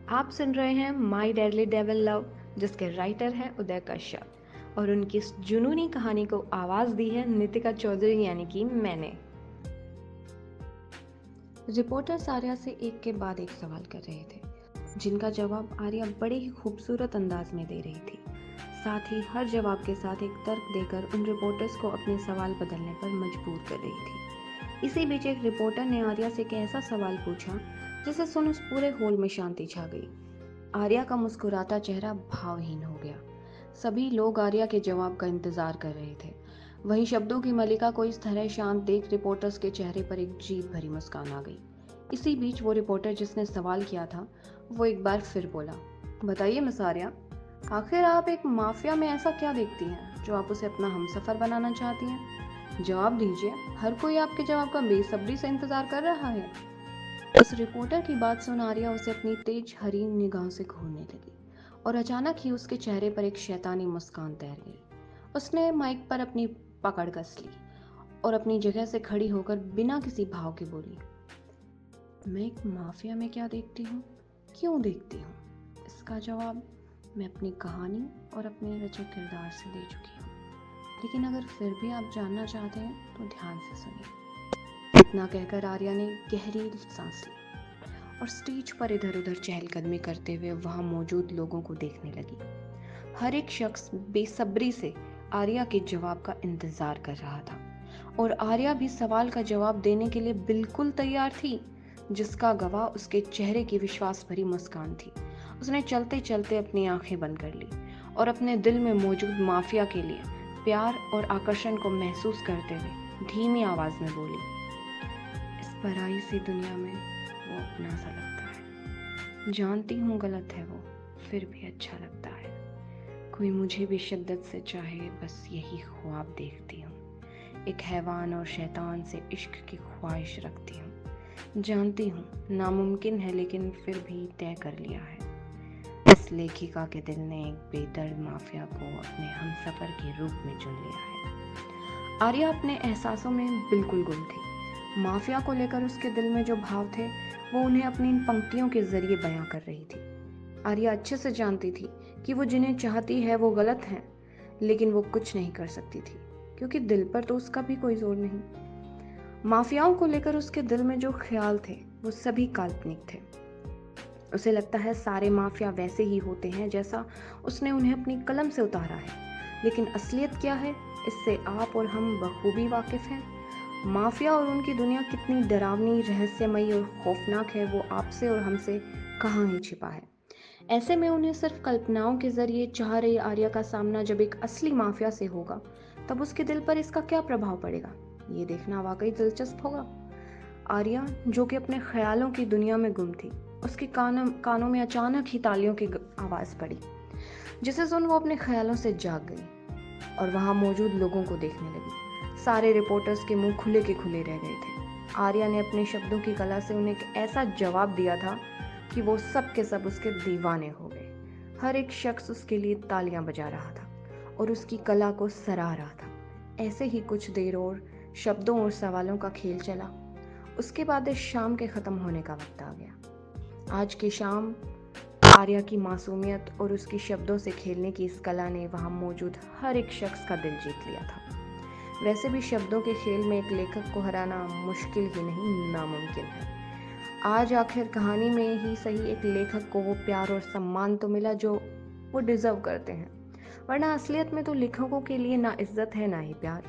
आप सुन रहे हैं माई डेडली डेविल लव, जिसके राइटर हैं उदय कश्यप, और उनकी इस जुनूनी कहानी को आवाज़ दी है नितिका चौधरी यानी कि मैंने। रिपोर्टर्स आर्या से एक के बाद एक सवाल कर रहे थे, जिनका जवाब आर्या बड़े ही खूबसूरत अंदाज में दे रही थी। साथ ही हर जवाब के साथ एक तर्क देकर उन रिपोर्टर्स को अपने सवाल बदलने पर मजबूर कर रही थी। इसी बीच एक रिपोर्टर ने आर्या से एक ऐसा सवाल पूछा जिसे सुन उस पूरे हॉल में शांति छा गई। आर्या का मुस्कुराता चेहरा भावहीन हो गया। सभी लोग आर्या के जवाब का इंतजार कर रहे थे। वहीं शब्दों की मलिका को इस तरह शांत देख रिपोर्टर्स के चेहरे पर एक जीत भरी मुस्कान आ गई। इसी बीच वो रिपोर्टर जिसने सवाल किया था, वो एक बार फिर बोला, बताइए मिस आर्या, आखिर आप एक माफिया में ऐसा क्या देखती हैं जो आप उसे अपना हमसफर बनाना चाहती हैं? जवाब दीजिए, हर कोई आपके जवाब का बेसब्री से इंतजार कर रहा है। उस रिपोर्टर की बात सुन आर्या उसे अपनी तेज हरी निगाहों से घूरने लगी और अचानक ही उसके चेहरे पर एक शैतानी मुस्कान तैर गई। उसने माइक पर अपनी पकड़ कस ली और अपनी जगह से खड़ी होकर बिना किसी भाव के बोली, मैं एक माफिया में क्या देखती हूँ, क्यों देखती हूँ? इसका जवाब मैं अपनी कहानी और अपने रचे किरदार से दे चुकी हूँ। लेकिन अगर फिर भी आप जानना चाहते हैं तो ध्यान से सुनिए। इतना कहकर आर्या ने गहरी सांस ली और स्टेज पर इधर उधर चहलकदमी करते हुए वहां मौजूद लोगों को देखने लगी। हर एक शख्स बेसब्री से आर्या के जवाब का इंतजार कर रहा था और आर्या भी सवाल का जवाब देने के लिए बिल्कुल तैयार थी, जिसका गवाह उसके चेहरे की विश्वास भरी मुस्कान थी। उसने चलते चलते अपनी आंखें बंद कर ली और अपने दिल में मौजूद माफिया के लिए प्यार और आकर्षण को महसूस करते हुए धीमी आवाज में बोली, इस पराई सी दुनिया में वो अपना सा लगता है। जानती हूँ गलत है वो, फिर भी अच्छा लगता है। कोई मुझे भी शिद्दत से चाहे, बस यही ख्वाब देखती हूँ। एक हैवान और शैतान से इश्क की ख्वाहिश रखती हूँ। जानती हूँ नामुमकिन है, लेकिन फिर भी तय कर लिया है। इस लेखिका के दिल ने एक बेदर्द माफिया को अपने हमसफर के रूप में चुन लिया है। आर्या अपने एहसासों में बिल्कुल गुम थी। माफिया को लेकर उसके दिल में जो भाव थे, वो उन्हें अपनी इन पंक्तियों के जरिए बयां कर रही थी। आर्या अच्छे से जानती थी कि वो जिन्हें चाहती है वो गलत हैं, लेकिन वो कुछ नहीं कर सकती थी क्योंकि दिल पर तो उसका भी कोई जोर नहीं। माफियाओं को लेकर उसके दिल में जो ख्याल थे वो सभी काल्पनिक थे। उसे लगता है सारे माफिया वैसे ही होते हैं जैसा उसने उन्हें अपनी कलम से उतारा है, लेकिन असलियत क्या है इससे आप और हम बखूबी वाकिफ हैं। माफिया और उनकी दुनिया कितनी डरावनी, रहस्यमयी और खौफनाक है, वो आपसे और हमसे कहाँ ही छिपा है। ऐसे में उन्हें सिर्फ कल्पनाओं के जरिए चाह रही आर्या का सामना जब एक असली माफिया से होगा, तब उसके दिल पर इसका क्या प्रभाव पड़ेगा, ये देखना वाकई दिलचस्प होगा। आर्या, जो कि अपने ख्यालों की दुनिया में गुम थी, उसके कानों में अचानक ही तालियों की आवाज पड़ी, जिसे सुन वो अपने ख्यालों से जाग गई और वहां मौजूद लोगों को देखने लगी। सारे रिपोर्टर्स के मुंह खुले के खुले रह गए थे। आर्या ने अपने शब्दों की कला से उन्हें एक ऐसा जवाब दिया था कि वो सब के सब उसके दीवाने हो गए। हर एक शख्स उसके लिए तालियां बजा रहा था और उसकी कला को सराह रहा था। ऐसे ही कुछ देर और शब्दों और सवालों का खेल चला। उसके बाद इस शाम के ख़त्म होने का वक्त आ गया। आज की शाम आर्या की मासूमियत और उसकी शब्दों से खेलने की इस कला ने वहाँ मौजूद हर एक शख्स का दिल जीत लिया था। वैसे भी शब्दों के खेल में एक लेखक को हराना मुश्किल ही नहीं, नामुमकिन है। आज आखिर कहानी में ही सही एक लेखक को वो प्यार और सम्मान तो मिला जो वो डिजर्व करते हैं, वरना असलियत में तो लेखकों के लिए ना इज्जत है ना ही प्यार।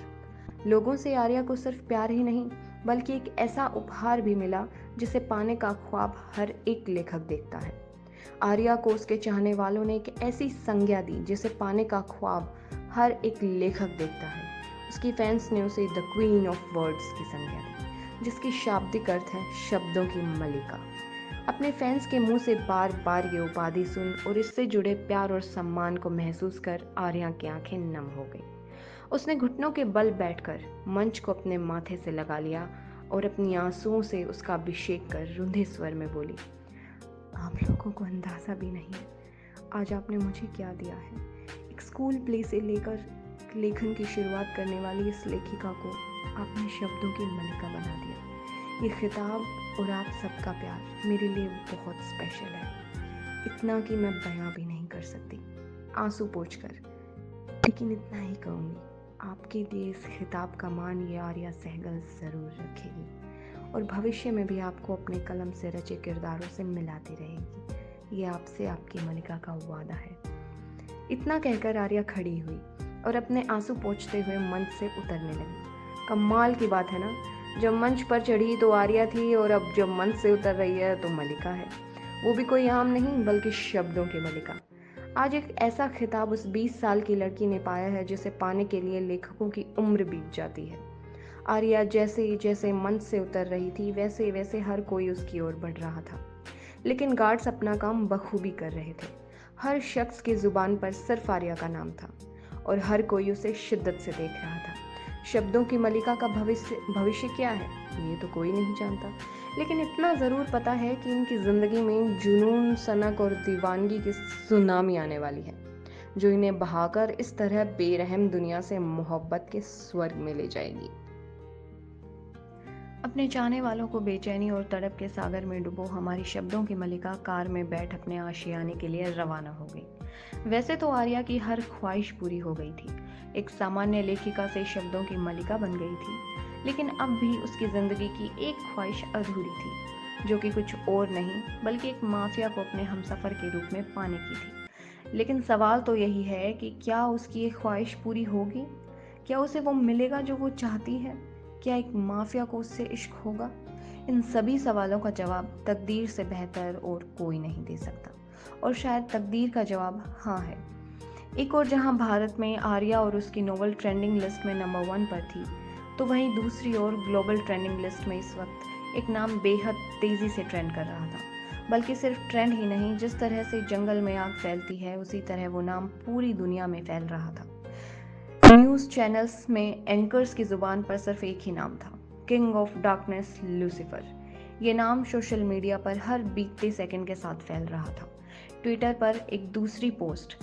लोगों से आर्या को सिर्फ प्यार ही नहीं, बल्कि एक ऐसा उपहार भी मिला जिसे पाने का ख्वाब हर एक लेखक देखता है। आर्या को उसके चाहने वालों ने एक ऐसी संज्ञा दी जिसे पाने का ख्वाब हर एक लेखक देखता है। उसकी फैंस ने उसे द क्वीन ऑफ वर्ड्स की संज्ञा दी, जिसकी शाब्दिक अर्थ है शब्दों की मलिका। अपने फैंस के मुंह से बार बार ये उपाधि सुन और इससे जुड़े प्यार और सम्मान को महसूस कर आर्या की आंखें नम हो गई। उसने घुटनों के बल बैठकर मंच को अपने माथे से लगा लिया और अपनी आंसुओं से उसका अभिषेक कर रुंधे स्वर में बोली, आप लोगों को अंदाज़ा भी नहीं है आज आपने मुझे क्या दिया है। एक स्कूल प्ले से लेकर लेखन की शुरुआत करने वाली इस लेखिका को आपने शब्दों की मलिका बना दिया। ये खिताब और आप सबका प्यार मेरे लिए बहुत स्पेशल है। इतना कि मैं बयां भी नहीं कर सकती, आंसू पोंछकर। लेकिन इतना ही कहूँगी, आपके लिए इस खिताब का मान ये आर्या सहगल ज़रूर रखेगी और भविष्य में भी आपको अपने कलम से रचे किरदारों से मिलाती रहेगी। ये आपसे आपकी मलिका का वादा है। इतना कहकर आर्या खड़ी हुई और अपने आंसू पोंछते हुए मंच से उतरने लगी। कमाल की बात है ना, जब मंच पर चढ़ी तो आर्या थी और अब जब मंच से उतर रही है तो मलिका है। वो भी कोई आम नहीं बल्कि शब्दों की मलिका। आज एक ऐसा खिताब उस 20 साल की लड़की ने पाया है जिसे पाने के लिए लेखकों की उम्र बीत जाती है। आर्या जैसे जैसे मंच से उतर रही थी वैसे वैसे हर कोई उसकी ओर बढ़ रहा था, लेकिन गार्ड्स अपना काम बखूबी कर रहे थे। हर शख्स की जुबान पर सिर्फ आर्या का नाम था और हर कोई उसे शिद्दत से देख रहा था। शब्दों की मलिका का भविष्य क्या है ये तो कोई नहीं जानता, लेकिन इतना ज़रूर पता है कि इनकी ज़िंदगी में जुनून, सनक और दीवानगी की सुनामी आने वाली है, जो इन्हें बहाकर इस तरह बेरहम दुनिया से मोहब्बत के स्वर्ग में ले जाएगी। अपने चाहने वालों को बेचैनी और तड़प के सागर में डुबो हमारी शब्दों की मलिका कार में बैठ अपने आशियाने के लिए रवाना हो गई। वैसे तो आर्या की हर ख्वाहिश पूरी हो गई थी, एक सामान्य लेखिका से शब्दों की मलिका बन गई थी, लेकिन अब भी उसकी जिंदगी की एक ख्वाहिश अधूरी थी, जो कि कुछ और नहीं बल्कि एक माफिया को अपने हमसफर के रूप में पाने की थी। लेकिन सवाल तो यही है कि क्या उसकी ये ख्वाहिश पूरी होगी? क्या उसे वो मिलेगा जो वो चाहती है? क्या एक माफिया को उससे इश्क होगा? इन सभी सवालों का जवाब तकदीर से बेहतर और कोई नहीं दे सकता, और शायद तकदीर का जवाब हाँ है। एक और जहां भारत में आर्या और उसकी नोवेल ट्रेंडिंग लिस्ट में नंबर 1 पर थी, तो वहीं दूसरी ओर ग्लोबल ट्रेंडिंग लिस्ट में इस वक्त एक नाम बेहद तेजी से ट्रेंड कर रहा था। बल्कि सिर्फ ट्रेंड ही नहीं, जिस तरह से जंगल में आग फैलती है उसी तरह वो नाम पूरी दुनिया में फैल रहा था। न्यूज़ चैनल्स में एंकर्स की जुबान पर सिर्फ एक ही नाम था, किंग ऑफ डार्कनेस लूसीफर। ये नाम सोशल मीडिया पर हर बीतते सेकंड के साथ फैल रहा था। ट्विटर पर एक दूसरी पोस्ट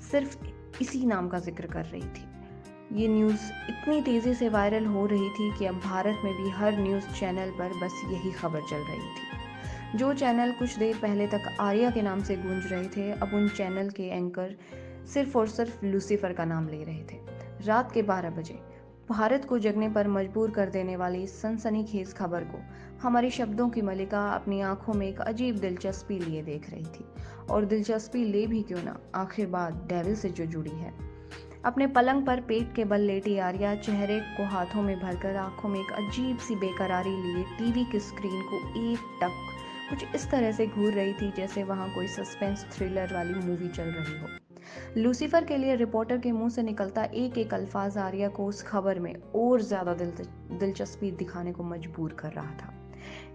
सिर्फ इसी नाम का जिक्र कर रही थी। ये न्यूज़ इतनी तेज़ी से वायरल हो रही थी कि अब भारत में भी हर न्यूज़ चैनल पर बस यही खबर चल रही थी। जो चैनल कुछ देर पहले तक आर्या के नाम से गूंज रहे थे, अब उन चैनल के एंकर सिर्फ और सिर्फ लूसीफर का नाम ले रहे थे। रात के 12 बजे भारत को जगने पर मजबूर कर देने वाली इस सनसनीखेज खबर को हमारी शब्दों की मलिका अपनी आंखों में एक अजीब दिलचस्पी लिए देख रही थी। और दिलचस्पी ले भी क्यों ना, आखिर बात डेविल से जो जुड़ी है। अपने पलंग पर पेट के बल लेटी आर्या चेहरे को हाथों में भरकर आंखों में एक अजीब सी बेकरारी लिए टीवी की स्क्रीन को एक टक कुछ इस तरह से घूर रही थी जैसे वहां कोई सस्पेंस थ्रिलर वाली मूवी चल रही हो। लूसीफर के लिए रिपोर्टर के मुंह से निकलता एक एक अल्फाज आर्या को उस खबर में और ज्यादा दिलचस्पी दिखाने को मजबूर कर रहा था।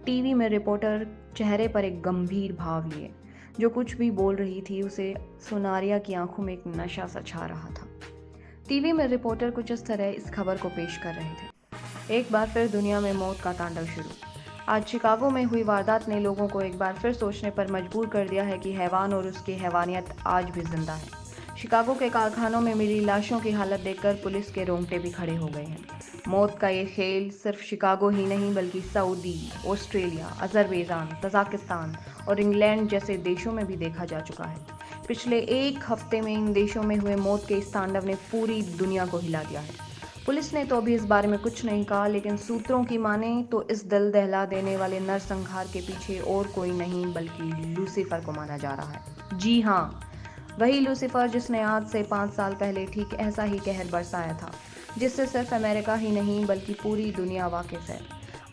टीवी में रिपोर्टर चेहरे पर एक गंभीर भाव लिए जो कुछ भी बोल रही थी उसे सुन आर्या की आंखों में एक नशा सा छा रहा था। टीवी में रिपोर्टर कुछ इस तरह इस खबर को पेश कर रहे थे। एक बार फिर दुनिया में मौत का तांडव शुरू। आज शिकागो में हुई वारदात ने लोगों को एक बार फिर सोचने पर मजबूर कर दिया है कि हैवान और उसकी हैवानियत आज भी जिंदा है। शिकागो के कारखानों में मिली लाशों की हालत देखकर पुलिस के रोंगटे भी खड़े हो गए हैं। मौत का ये खेल सिर्फ शिकागो ही नहीं बल्कि सऊदी, ऑस्ट्रेलिया, अजरबैजान, तजाकिस्तान और इंग्लैंड जैसे देशों में भी देखा जा चुका है। पिछले एक हफ्ते में इन देशों में हुए मौत के इस तांडव ने पूरी दुनिया को हिला दिया है। पुलिस ने तो अभी इस बारे में कुछ नहीं कहा, लेकिन सूत्रों की माने तो इस दिल दहला देने वाले नरसंहार के पीछे और कोई नहीं बल्कि लूसीफर को माना जा रहा है। जी हाँ, वही लूसीफर जिसने आज से 5 साल पहले ठीक ऐसा ही कहर बरसाया था, जिससे सिर्फ अमेरिका ही नहीं बल्कि पूरी दुनिया वाकिफ है।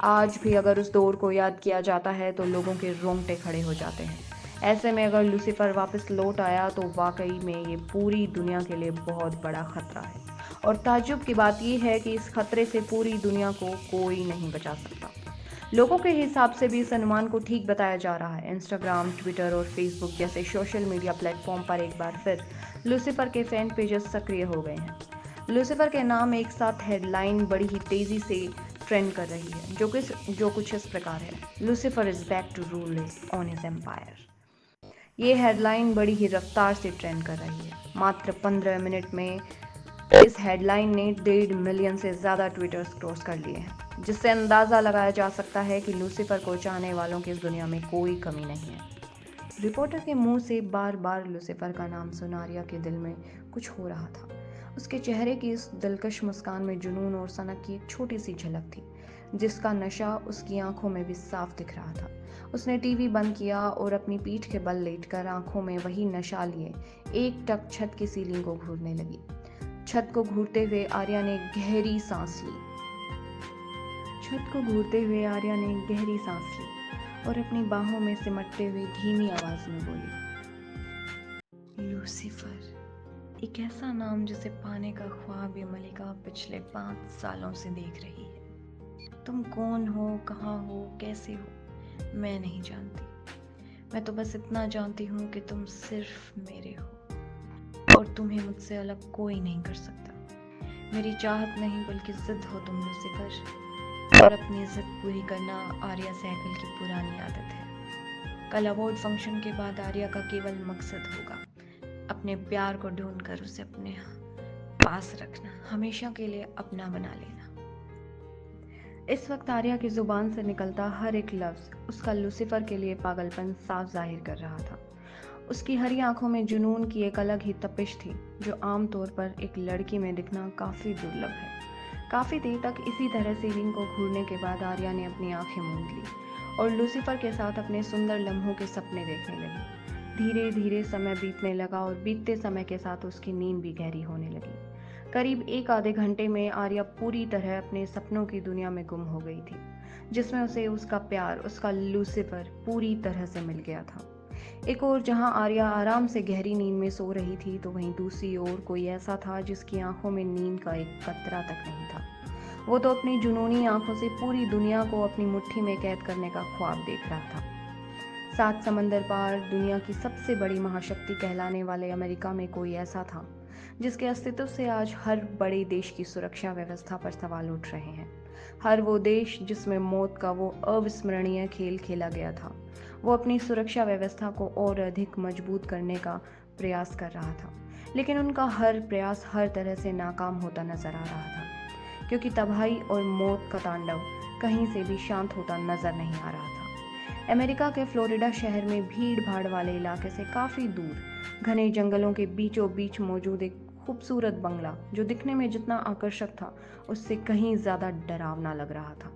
आज भी अगर उस दौर को याद किया जाता है तो लोगों के रोंगटे खड़े हो जाते हैं। ऐसे में अगर लूसीफर वापस लौट आया तो वाकई में ये पूरी दुनिया के लिए बहुत बड़ा खतरा है। और ताज्जुब की बात यह है कि इस खतरे से पूरी दुनिया को कोई नहीं बचा सकता। लोगों के हिसाब से भी इस अनुमान को ठीक बताया जा रहा है। इंस्टाग्राम, ट्विटर और फेसबुक जैसे सोशल मीडिया प्लेटफॉर्म पर एक बार फिर लूसीफर के फैन पेजेस सक्रिय हो गए हैं। लूसीफर के नाम एक साथ हेडलाइन बड़ी ही तेजी से ट्रेंड कर रही है, जो कुछ इस प्रकार है, Lucifer is back to rule on his empire. ये हेडलाइन बड़ी ही रफ्तार से ट्रेंड कर रही है। मात्र 15 मिनट में इस हेडलाइन ने 1.5 मिलियन से ज़्यादा ट्विटर्स क्रॉस कर लिए हैं, जिससे अंदाज़ा लगाया जा सकता है कि लूसीफर को चाहने वालों की इस दुनिया में कोई कमी नहीं है। रिपोर्टर के मुंह से बार बार लूसीफर का नाम सुन आर्या के दिल में कुछ हो रहा था। उसके चेहरे की इस दिलकश मुस्कान में जुनून और सनक की एक छोटी सी झलक थी, जिसका नशा उसकी आंखों में भी साफ दिख रहा था। उसने टीवी बंद किया और अपनी पीठ के बल लेटकर आंखों में वही नशा लिए एक टक छत की सीलिंग को घूरने लगी। छत को घूरते हुए आर्या ने गहरी सांस ली। छत को घूरते हुए आर्या ने गहरी सांस ली और अपनी बाहों में सिमटते हुए धीमी आवाज में बोली, लूसीफर, एक ऐसा नाम जिसे पाने का ख्वाब ये मलिका पिछले 5 सालों से देख रही है। तुम कौन हो, कहाँ हो, कैसे हो, मैं नहीं जानती। मैं तो बस इतना जानती हूँ कि तुम सिर्फ मेरे हो और तुम्हें मुझसे अलग कोई नहीं कर सकता। मेरी चाहत नहीं बल्कि जिद हो तुम लूसीफर, और अपनी जिद पूरी करना आर्या सहगल की पुरानी आदत है। कल अवार्ड फंक्शन के बाद आर्या का केवल मकसद होगा अपने प्यार को ढूंढकर उसे अपने पास रखना, हमेशा के लिए अपना बना लेना। इस वक्त आर्या की जुबान से निकलता हर एक लफ्ज उसका लूसीफर के लिए पागलपन साफ जाहिर कर रहा था। उसकी हरी आंखों में जुनून की एक अलग ही तपिश थी, जो आमतौर पर एक लड़की में दिखना काफी दुर्लभ है। काफी देर तक इसी तरह सीलिंग को घूरने के बाद आर्या ने अपनी आंखें मूंद ली और लूसीफर के साथ अपने सुंदर लम्हों के सपने देखने लगी। धीरे धीरे समय बीतने लगा और बीतते समय के साथ उसकी नींद भी गहरी होने लगी। करीब एक आधे घंटे में आर्या पूरी तरह अपने सपनों की दुनिया में गुम हो गई थी, जिसमें उसे उसका प्यार, उसका लूसीफर पूरी तरह से मिल गया था। एक ओर जहां आर्या आराम से गहरी नींद में सो रही थी, तो वहीं दूसरी ओर कोई ऐसा था जिसकी आंखों में नींद का एक कतरा तक नहीं था। वो तो अपनी जुनूनी आंखों से पूरी दुनिया को अपनी मुट्ठी में कैद करने का ख्वाब देख रहा था। 7 समंदर पार दुनिया की सबसे बड़ी महाशक्ति कहलाने वाले अमेरिका में कोई ऐसा था जिसके अस्तित्व से आज हर बड़े देश की सुरक्षा व्यवस्था पर सवाल उठ रहे हैं। हर वो देश जिसमें मौत का वो अविस्मरणीय खेल खेला गया था, वो अपनी सुरक्षा व्यवस्था को और अधिक मजबूत करने का प्रयास कर रहा था, लेकिन उनका हर प्रयास हर तरह से नाकाम होता नजर आ रहा था, क्योंकि तबाही और मौत का तांडव कहीं से भी शांत होता नजर नहीं आ रहा था। अमेरिका के फ्लोरिडा शहर में भीड़ भाड़ वाले इलाके से काफ़ी दूर घने जंगलों के बीचों बीच मौजूद एक खूबसूरत बंगला, जो दिखने में जितना आकर्षक था उससे कहीं ज़्यादा डरावना लग रहा था।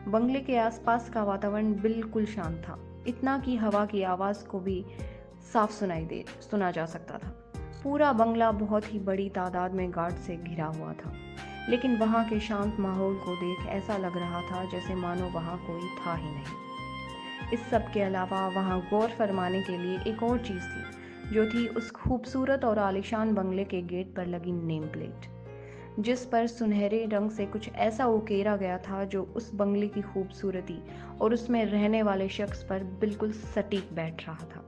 बंगले के आसपास का वातावरण बिल्कुल शांत था, इतना कि हवा की आवाज़ को भी साफ सुना जा सकता था। पूरा बंगला बहुत ही बड़ी तादाद में गार्ड से घिरा हुआ था, लेकिन वहाँ के शांत माहौल को देख ऐसा लग रहा था जैसे मानो वहाँ कोई था ही नहीं। इस सब के अलावा वहाँ गौर फरमाने के लिए एक और चीज़ थी, जो थी उस खूबसूरत और आलीशान बंगले के गेट पर लगी नेम प्लेट, जिस पर सुनहरे रंग से कुछ ऐसा उकेरा गया था जो उस बंगले की खूबसूरती और उसमें रहने वाले शख्स पर बिल्कुल सटीक बैठ रहा था।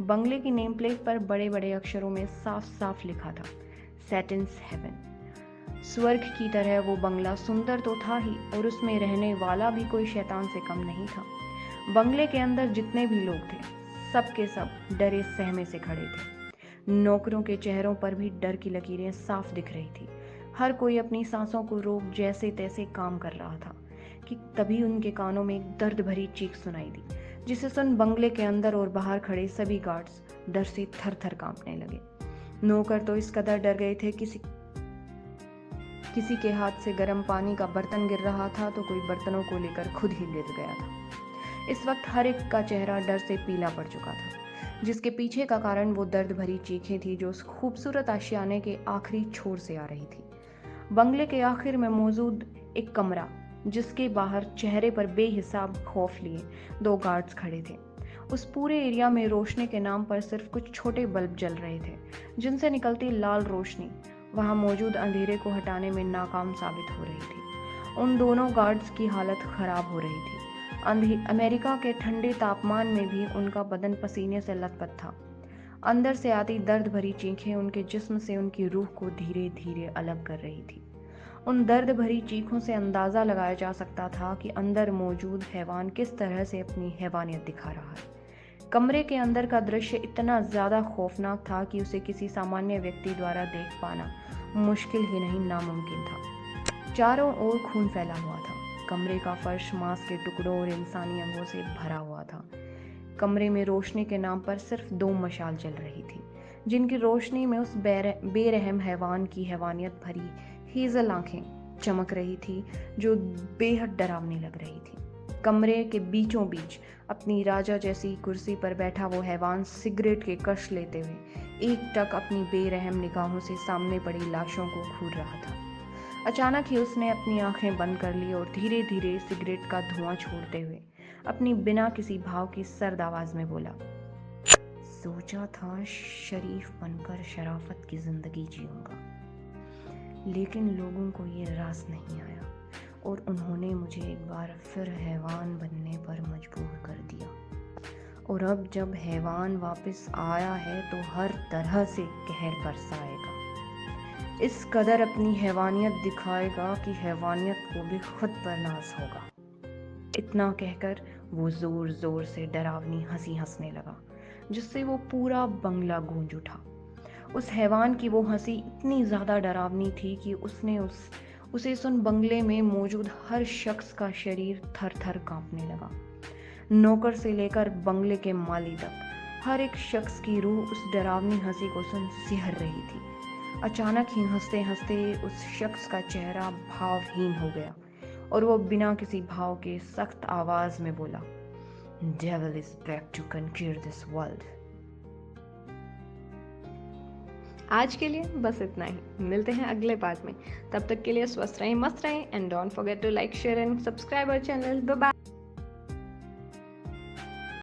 बंगले की नेम प्लेट पर बड़े बड़े अक्षरों में साफ साफ लिखा था, सैटिन्स हेवन। स्वर्ग की तरह वो बंगला सुंदर तो था ही, और उसमें रहने वाला भी कोई शैतान से कम नहीं था। बंगले के अंदर जितने भी लोग थे, सब के सब डरे सहमे से खड़े थे। नौकरों के चेहरों पर भी डर की लकीरें साफ दिख रही थी। हर कोई अपनी सांसों को रोक जैसे तैसे काम कर रहा था कि तभी उनके कानों में एक दर्द भरी चीख सुनाई दी, जिसे सुन बंगले के अंदर और बाहर खड़े सभी गार्ड्स डर से थर थर कांपने लगे। नौकर तो इस कदर डर गए थे, किसी के हाथ से गर्म पानी का बर्तन गिर रहा था तो कोई बर्तनों को लेकर खुद ही गिर गया था। इस वक्त हर एक का चेहरा डर से पीला पड़ चुका था, जिसके पीछे का कारण वो दर्द भरी चीखें थी जो उस खूबसूरत आशियाने के आखिरी छोर से आ रही थी। बंगले के आखिर में मौजूद एक कमरा, जिसके बाहर चेहरे पर बेहिसाब खौफ लिए 2 गार्ड्स खड़े थे। उस पूरे एरिया में रोशनी के नाम पर सिर्फ कुछ छोटे बल्ब जल रहे थे, जिनसे निकलती लाल रोशनी वहां मौजूद अंधेरे को हटाने में नाकाम साबित हो रही थी। उन दोनों गार्ड्स की हालत खराब हो रही थी। अमेरिका के ठंडे तापमान में भी उनका बदन पसीने से लथपथ था। अंदर से आती दर्द भरी चीखें उनके जिस्म से उनकी रूह को धीरे धीरे अलग कर रही थी। उन दर्द भरी चीखों से अंदाज़ा लगाया जा सकता था कि अंदर मौजूद हैवान किस तरह से अपनी हैवानियत दिखा रहा है। कमरे के अंदर का दृश्य इतना ज़्यादा खौफनाक था कि उसे किसी सामान्य व्यक्ति द्वारा देख पाना मुश्किल ही नहीं, नामुमकिन था। चारों ओर खून फैला हुआ था। कमरे का फर्श मांस के टुकड़ों और इंसानी अंगों से भरा हुआ था। कमरे में रोशनी के नाम पर सिर्फ 2 मशाल जल रही थी, जिनकी रोशनी में उस बेरहम हैवान की हैवानियत भरी हेजल आंखें चमक रही थी, जो बेहद डरावनी लग रही थी। कमरे के बीचों बीच अपनी राजा जैसी कुर्सी पर बैठा वो हैवान सिगरेट के कश लेते हुए एकटक अपनी बेरहम निगाहों से सामने पड़ी लाशों को घूर रहा था। अचानक ही उसने अपनी आंखें बंद कर ली और धीरे धीरे सिगरेट का धुआं छोड़ते हुए अपनी बिना किसी भाव की सर्द आवाज में बोला, सोचा था शरीफ बनकर शराफत की जिंदगी जीऊंगा, लेकिन लोगों को ये रास नहीं आया और उन्होंने मुझे एक बार फिर हैवान बनने पर मजबूर कर दिया। और अब जब हैवान वापस आया है तो हर तरह से कहर बरसाएगा, इस कदर अपनी हैवानियत दिखाएगा कि हैवानियत को भी खुद पर नाज होगा। इतना कहकर वो जोर जोर से डरावनी हंसी हंसने लगा, जिससे वो पूरा बंगला गूंज उठा। उस हैवान की वो हंसी इतनी ज्यादा डरावनी थी कि उसे सुन बंगले में मौजूद हर शख्स का शरीर थर थर कांपने लगा। नौकर से लेकर बंगले के माली तक हर एक शख्स की रूह उस डरावनी हंसी को सुन सिहर रही थी। अचानक ही हंसते हंसते उस शख्स का चेहरा भावहीन हो गया और वो बिना किसी भाव के सख्त आवाज में बोला, Devil is back to conquer this world. आज के लिए बस इतना ही। मिलते हैं अगले पार्ट में। तब तक के लिए स्वस्थ रहें, मस्त रहें and don't forget to like, share and subscribe our channel. Bye bye.